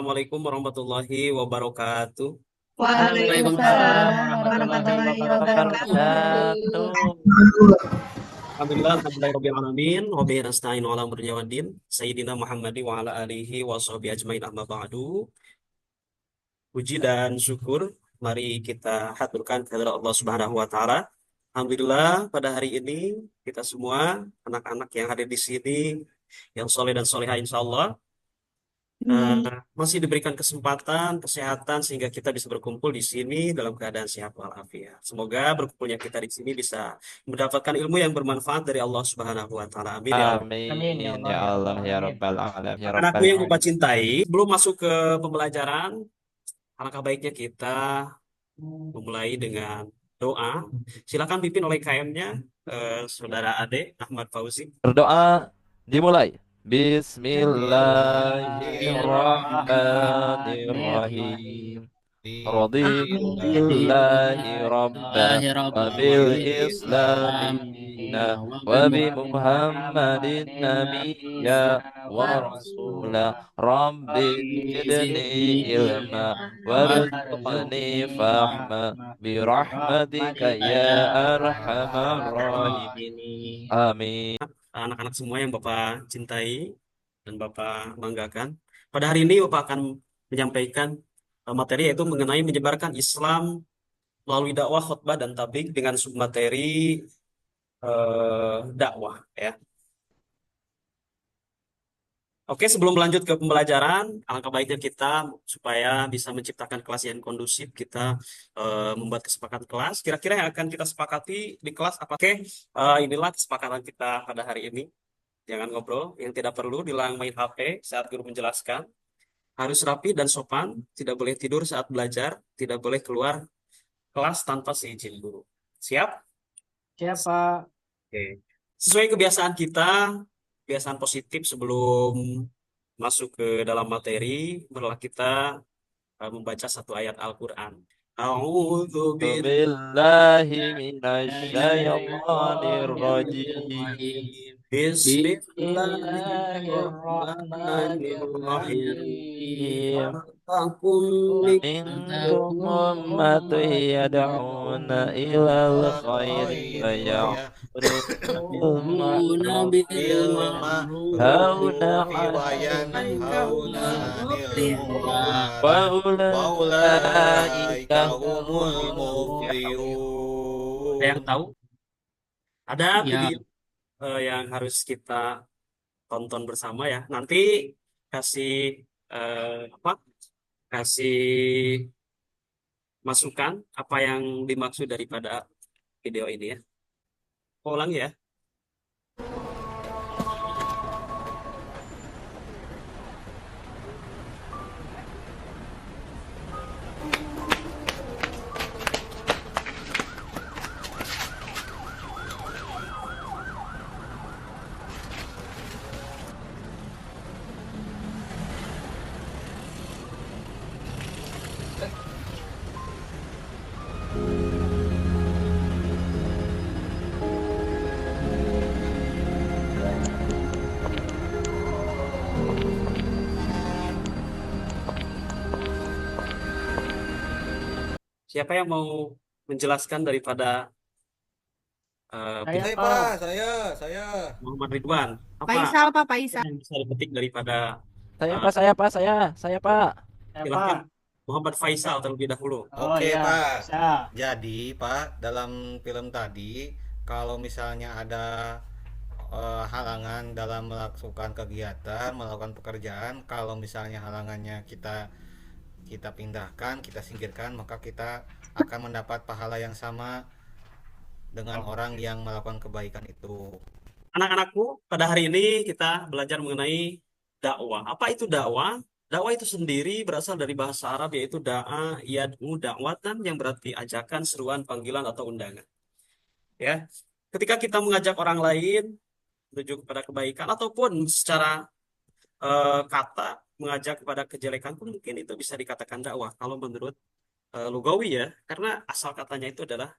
Assalamualaikum warahmatullahi wabarakatuh. Waalaikumsalam Waalaikumsalam warahmatullahi warahmatullahi wabarakatuh. wabarakatuh. Alhamdulillah, alhamdulillahirabbil alamin, wa bihi nasta'inu ala umri waddin. Sayyidina Muhammadi wa ala alihi wa sahbihi ajmain amma ba'du. Puji dan syukur mari kita haturkan kehadirat Allah Subhanahu wa taala. Alhamdulillah pada hari ini kita semua anak-anak yang hadir di sini yang soleh dan soleha insya Allah Amin. masih diberikan kesempatan, kesehatan sehingga kita bisa berkumpul di sini dalam keadaan sehat walafiat. Semoga berkumpulnya kita di sini bisa mendapatkan ilmu yang bermanfaat dari Allah Subhanahu wa taala. Amin ya Allah. Amin ya Amin Allah ya ya Allah Allah. ya Amin. Rabbal alamin ya Anakku Rabbal yang Bapak alamin. cintai, belum masuk ke pembelajaran, alangkah baiknya kita memulai dengan doa. Silakan pimpin oleh KM-nya, Saudara Ade Ahmad Fauzi. Berdoa dimulai. Bismillahirrahmanirrahim. Bismillahirrahmanirrahim. Raditu billahi rabba wa bil islami dina wa bi Muhammadin nabiyya wa rasula rabbi zidni ilma warzuqni fahma bi rahmatika ya arhamar rahimin. Amin. Anak-anak semua yang Bapak cintai dan Bapak banggakan. Pada hari ini Bapak akan menyampaikan materi yaitu mengenai menyebarkan Islam melalui dakwah, khutbah, dan tabligh dengan submateri dakwah ya. Oke, sebelum lanjut ke pembelajaran, alangkah baiknya kita supaya bisa menciptakan kelas yang kondusif, kita membuat kesepakatan kelas. Kira-kira yang akan kita sepakati di kelas apa? Oke, inilah kesepakatan kita pada hari ini. Jangan ngobrol, yang tidak perlu dilarang main HP saat guru menjelaskan. Harus rapi dan sopan, tidak boleh tidur saat belajar, tidak boleh keluar kelas tanpa seizin guru. Siap? Siapa? Oke. Sesuai kebiasaan kita, kebiasaan positif sebelum masuk ke dalam materi, marilah kita membaca satu ayat Al-Quran. A'udzu Billahi minasyaitonir rajim. Bismillahirrahmanirrahim. Bismillahirrahmanirrahim. Bismillahirrahmanirrahim. Takum Minkum ummatun yad'una ilal khairi wa ya'muruna bil Ya'muruna bil ma'rufi wa yanhauna ma'rufi wa 'anil yanhauna 'anil munkar wa wa ulaika ulaika humul humul muflihun. Ada yang tahu? Ada Ya, video yang harus kita tonton bersama ya. Nanti kasih apa? Kasih masukan apa yang dimaksud daripada video ini ya. Ulang ya. Siapa yang mau menjelaskan daripada saya video Saya Pak. Pak, saya. Muhammad Ridwan? Apa Faisal Pak Faisal. yang bisa dipetik daripada Saya eh, Pak, saya Pak. Saya Pak. silahkan Muhammad Faisal terlebih dahulu. Oh Oke ya, Pak. bisa. Jadi Pak, dalam film tadi, kalau misalnya ada halangan dalam melakukan kegiatan, melakukan pekerjaan, kalau misalnya halangannya kita kita pindahkan, kita singkirkan, maka kita akan mendapat pahala yang sama dengan orang yang melakukan kebaikan itu. Anak-anakku, pada hari ini kita belajar mengenai dakwah. Apa itu dakwah? Dakwah itu sendiri berasal dari bahasa Arab yaitu da'a, yad'u, dakwatan yang berarti ajakan, seruan, panggilan atau undangan. Ya, ketika kita mengajak orang lain menuju kepada kebaikan ataupun secara kata mengajak kepada kejelekan pun mungkin itu bisa dikatakan dakwah kalau menurut lugawi ya, karena asal katanya itu adalah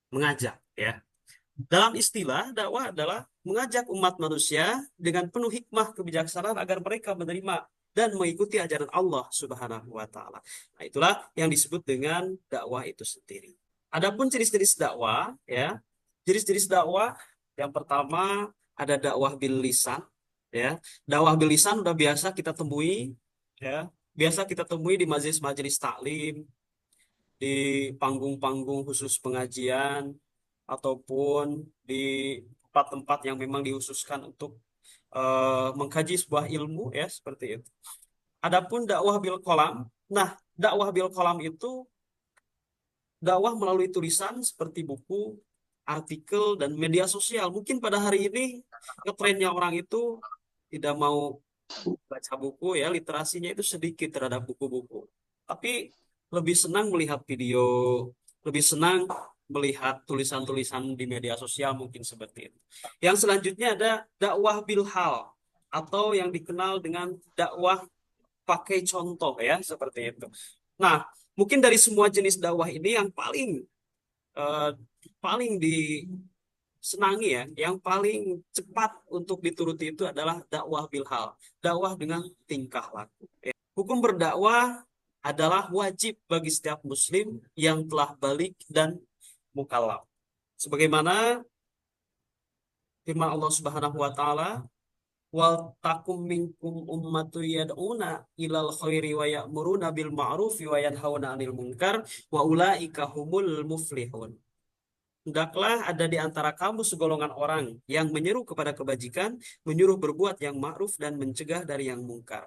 mengajak ya. Dalam istilah, dakwah adalah mengajak umat manusia dengan penuh hikmah kebijaksanaan agar mereka menerima dan mengikuti ajaran Allah Subhanahu wa taala. Nah, itulah yang disebut dengan dakwah itu sendiri. Adapun jenis-jenis dakwah ya. Jenis-jenis dakwah yang pertama ada dakwah bil lisan ya. Dakwah bil lisan udah biasa kita temui ya. Biasa kita temui di majelis-majelis taklim, di panggung-panggung khusus pengajian, ataupun di tempat-tempat yang memang dihususkan untuk mengkaji sebuah ilmu ya seperti itu. Adapun dakwah bil kolam, nah dakwah bil kolam itu dakwah melalui tulisan seperti buku, artikel, dan media sosial. Mungkin pada hari ini ngetrennya orang itu tidak mau baca buku ya, literasinya itu sedikit terhadap buku-buku. Tapi lebih senang melihat video, lebih senang melihat tulisan-tulisan di media sosial mungkin seperti itu. Yang selanjutnya ada dakwah bilhal atau yang dikenal dengan dakwah pakai contoh ya, seperti itu. Nah, mungkin dari semua jenis dakwah ini yang eh, paling disenangi ya, yang paling cepat untuk dituruti itu adalah dakwah bilhal, dakwah dengan tingkah laku. Hukum berdakwah adalah wajib bagi setiap muslim yang telah balik dan mukallaf. Sebagaimana firman Allah Subhanahu wa taala, wal takum minkum ummatu yad'una ilal khairi wa ya'muruna bil ma'rufi wa yanhauna 'anil munkar wa ulaika humul muflihun. Hendaklah ada di antara kamu segolongan orang yang menyeru kepada kebajikan, menyuruh berbuat yang ma'ruf dan mencegah dari yang mungkar.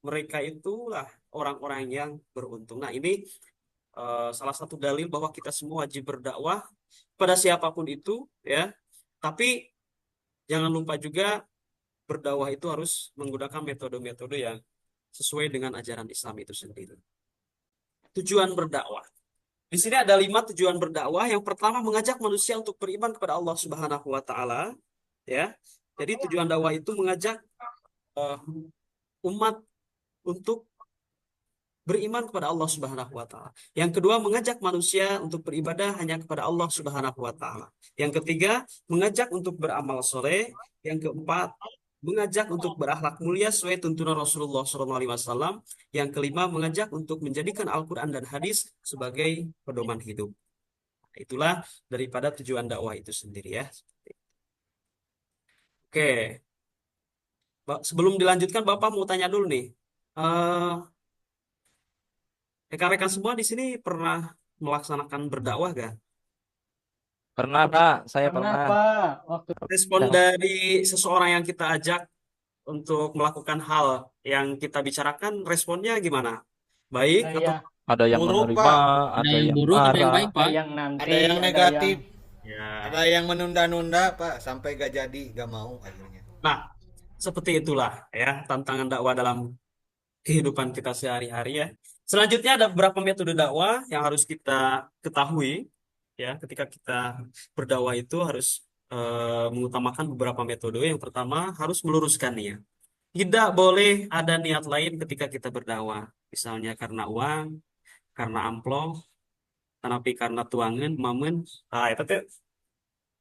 Mereka itulah orang-orang yang beruntung. Nah, ini salah satu dalil bahwa kita semua wajib berdakwah pada siapapun itu, ya. Tapi jangan lupa juga berdakwah itu harus menggunakan metode-metode yang sesuai dengan ajaran Islam itu sendiri. Tujuan berdakwah. Di sini ada 5 tujuan berdakwah. Yang pertama, mengajak manusia untuk beriman kepada Allah Subhanahu wa taala, ya. Jadi tujuan dakwah itu mengajak eh, umat untuk beriman kepada Allah Subhanahu wa taala. Yang kedua, mengajak manusia untuk beribadah hanya kepada Allah Subhanahu wa taala. Yang ketiga, mengajak untuk beramal soleh. Yang keempat, mengajak untuk berakhlak mulia sesuai tuntunan Rasulullah SAW. Yang kelima, mengajak untuk menjadikan Al-Quran dan hadis sebagai pedoman hidup. Itulah daripada tujuan dakwah itu sendiri ya. Oke, sebelum dilanjutkan, Bapak mau tanya dulu nih. Eh, Rekan-rekan semua di sini pernah melaksanakan berdakwah gak? Pernah, Pak. Saya Pernah pernah. Pak, waktu Respon Ya, dari seseorang yang kita ajak untuk melakukan hal yang kita bicarakan, responnya gimana? Baik atau saya ada yang Buruk, menerima, Pak. ada ada yang yang buruk, ada yang marah. baik Ada Pak. yang nanti, Ada yang ada negatif, ada ya? yang menunda-nunda, Pak, sampai gak jadi, gak mau akhirnya. Nah, seperti itulah ya tantangan dakwah dalam kehidupan kita sehari-hari ya. Selanjutnya ada beberapa metode dakwah yang harus kita ketahui ya ketika kita berdakwah itu harus mengutamakan beberapa metode. Yang pertama harus meluruskan niat. Tidak boleh ada niat lain ketika kita berdakwah. Misalnya karena uang, karena amplop, tapi karena tuangan, mamen. Nah, itu tuh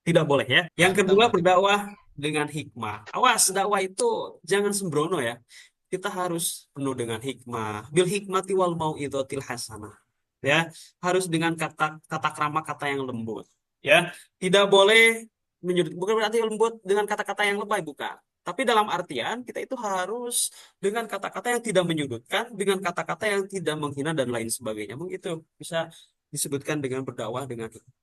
tidak boleh ya. Yang Berantem kedua nanti, Pak. berdakwah dengan hikmah. Awas, dakwah itu jangan sembrono ya. Kita harus penuh dengan hikmah. Bil hikmati wal mau'izatil hasanah. Ya, harus dengan kata kata krama, kata yang lembut. Ya, tidak boleh menyudut. Bukan berarti lembut dengan kata-kata yang lebay, bukan. Tapi dalam artian kita itu harus dengan kata-kata yang tidak menyudutkan, dengan kata-kata yang tidak menghina dan lain sebagainya. Begitu bisa disebutkan dengan berdakwah dengan hikmah.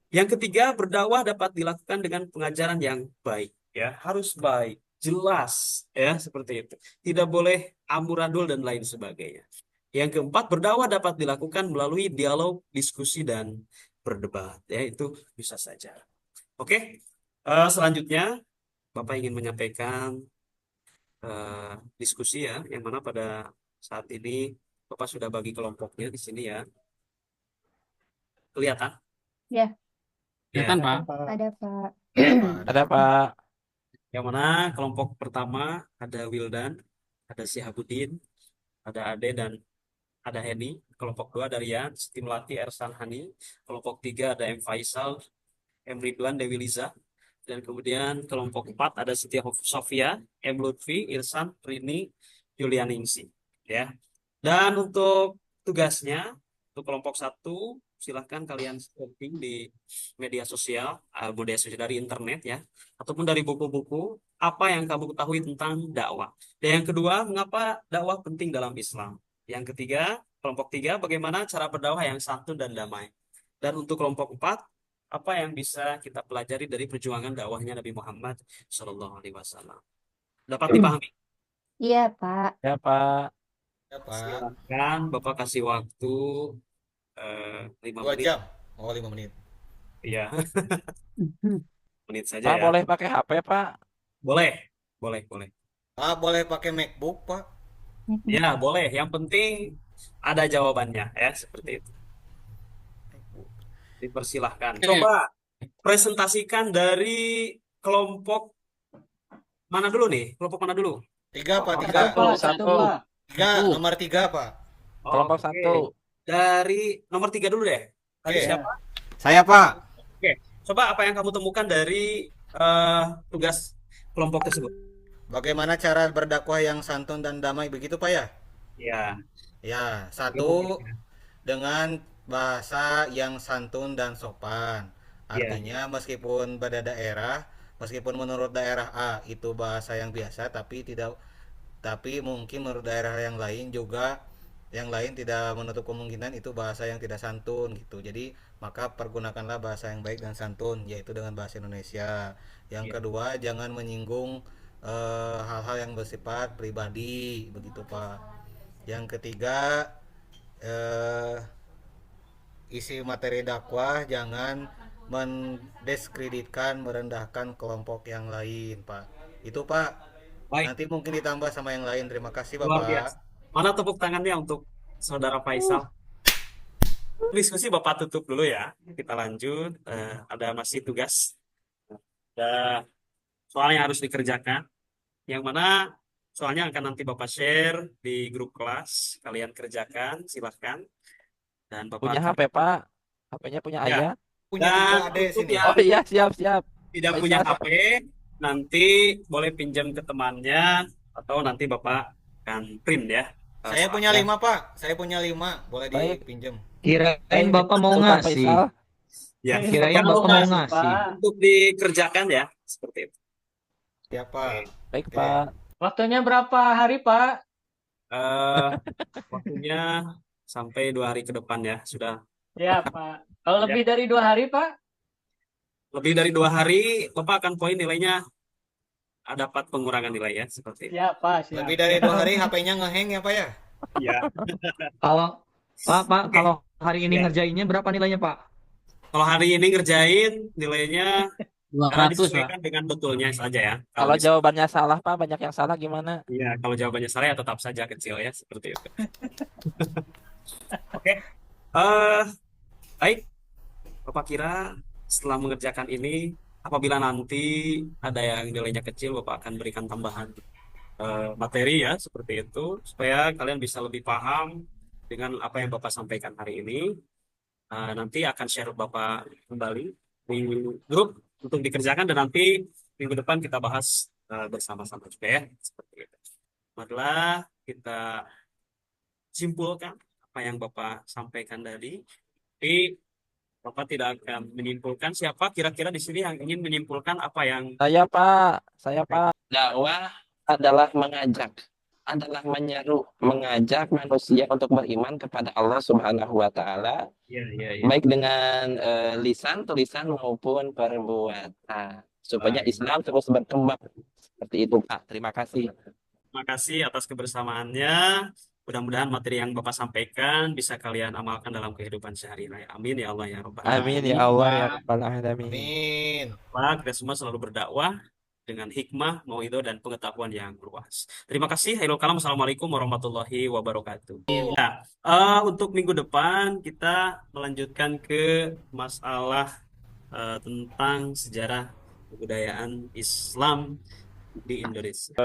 Yang ketiga, berdakwah dapat dilakukan dengan pengajaran yang baik, ya, harus baik, jelas, ya, seperti itu. Tidak boleh amburadul dan lain sebagainya. Yang keempat, berdakwah dapat dilakukan melalui dialog, diskusi, dan berdebat, ya, itu bisa saja. Oke, selanjutnya Bapak ingin menyampaikan diskusi ya, yang mana pada saat ini Bapak sudah bagi kelompoknya di sini ya, kelihatan? Ya, Ya, Kelihatan Pak. ada Pak. Ada, Pak, ada. Ada, Pak. yang mana kelompok pertama ada Wildan, ada Syihabuddin, ada Ade, dan ada Heni. Kelompok dua ada Rian, Siti Melati, Ersan Hani. Kelompok tiga ada M. Faisal, M. Ridwan, Dewi Liza. Dan kemudian kelompok empat ada Siti Sofia, M. Lutfi, Irsan, Rini, Yulianingsih ya. Dan untuk tugasnya untuk kelompok satu silahkan kalian searching di media sosial dari internet ya, ataupun dari buku-buku apa yang kamu ketahui tentang dakwah. Dan yang kedua, mengapa dakwah penting dalam Islam. Yang ketiga, kelompok tiga, bagaimana cara berdakwah yang santun dan damai. Dan untuk kelompok empat, apa yang bisa kita pelajari dari perjuangan dakwahnya Nabi Muhammad Shallallahu Alaihi Wasallam. Dapat dipahami? Iya, Pak. Ya, Pak. Ya, Pak. Silakan Bapak kasih waktu 5 2 menit. jam. Oh, 5 menit. Iya, menit saja Pak ya. boleh pakai HP, Pak? Boleh, boleh, boleh. Pak, boleh pakai MacBook, Pak? Ya, boleh. Yang penting ada jawabannya ya, seperti itu. Dipersilahkan. Coba presentasikan dari kelompok mana dulu nih? Kelompok mana dulu? 3, Pak, 3. Satu. 3, nomor 3, Pak. Kelompok Oke. satu. Dari nomor 3 dulu deh. Tadi Oke. siapa? Saya, Pak. Oke. Coba apa yang kamu temukan dari tugas kelompok tersebut? Bagaimana cara berdakwah yang santun dan damai begitu, Pak ya? Ya. Ya, satu dengan bahasa yang santun dan sopan. Ya. Artinya meskipun pada daerah, meskipun menurut daerah A itu bahasa yang biasa, tapi mungkin menurut daerah yang lain juga yang lain tidak menutup kemungkinan itu bahasa yang tidak santun gitu. Jadi maka pergunakanlah bahasa yang baik dan santun, yaitu dengan bahasa Indonesia. Yang Ya. kedua, jangan menyinggung hal-hal yang bersifat pribadi begitu, Pak. Yang ketiga, eh, isi materi dakwah jangan mendiskreditkan, merendahkan kelompok yang lain, Pak. Itu, Pak. Baik, Nanti mungkin ditambah sama yang lain. Terima kasih, luar Bapak. biasa. Mana tepuk tangannya untuk Saudara Faisal? Diskusi Bapak tutup dulu ya. Kita lanjut. Ada masih tugas. Ada soal yang harus dikerjakan. Yang mana soalnya akan nanti Bapak share di grup kelas. Kalian kerjakan, silahkan. Dan Bapak Punya akan... HP, Pak? HP-nya punya Ya. ayah? Punya Dan 3 AD untuk sini. yang Oh iya, siap. tidak Faisal. punya HP, nanti boleh pinjam ke temannya, atau nanti Bapak akan print ya. Saya punya soalnya. 5, Pak. Saya punya 5. Boleh Baik. dipinjam. Kirain Baik, Bapak mau Sultan ngasih. Faisal. Ya. Kirain Jangan Bapak lupa mau ngasih. untuk dikerjakan ya, seperti itu. Ya, Pak. Baik, Oke. Pak. Waktunya berapa hari, Pak? Eh, Waktunya sampai 2 hari ke depan ya, sudah. Ya, Pak. Kalau Ya. lebih dari 2 hari, Pak? Lebih dari 2 hari, Bapak akan poin nilainya dapat pengurangan nilai ya, seperti itu. Siap, Pak. Siap. Lebih dari 2 hari HP-nya ngeheng ya, Pak ya? Ya. Kalau Pak, Oke. kalau hari ini Ya. ngerjainnya berapa nilainya, Pak? Kalau hari ini ngerjain nilainya karena 200, Pak. disesuaikan dengan betulnya saja ya. Kalau misalnya- jawabannya salah, Pak, banyak yang salah gimana? Iya, kalau jawabannya salah ya tetap saja kecil ya, seperti itu. Oke. Baik. Bapak kira setelah mengerjakan ini, apabila nanti ada yang nilainya kecil, Bapak akan berikan tambahan materi ya, seperti itu, supaya kalian bisa lebih paham dengan apa yang Bapak sampaikan hari ini. Nanti akan share Bapak kembali di grup untuk dikerjakan, dan nanti minggu depan kita bahas bersama-sama juga ya, seperti itu. Marilah kita simpulkan apa yang Bapak sampaikan tadi. Tapi Bapak tidak akan menyimpulkan. Siapa kira-kira di sini yang ingin menyimpulkan apa yang Saya, Pak. Dakwah adalah adalah menyeru, mengajak manusia untuk beriman kepada Allah Subhanahu wa taala, ya. baik dengan lisan, tulisan maupun perbuatan, supaya Baik. Islam terus berkembang. Seperti itu, Pak. Terima kasih. Terima kasih atas kebersamaannya. Mudah-mudahan materi yang Bapak sampaikan bisa kalian amalkan dalam kehidupan sehari-hari. Amin ya Allah ya Rabbal Amin Alamin. ya Allah ya Rabbal Alamin. Amin. Pak, kita semua selalu berdakwah dengan hikmah, mauidhah, dan pengetahuan yang luas. Terima kasih. Hairul kalam. Assalamualaikum warahmatullahi wabarakatuh. Nah, untuk minggu depan kita melanjutkan ke masalah tentang sejarah kebudayaan Islam di Indonesia.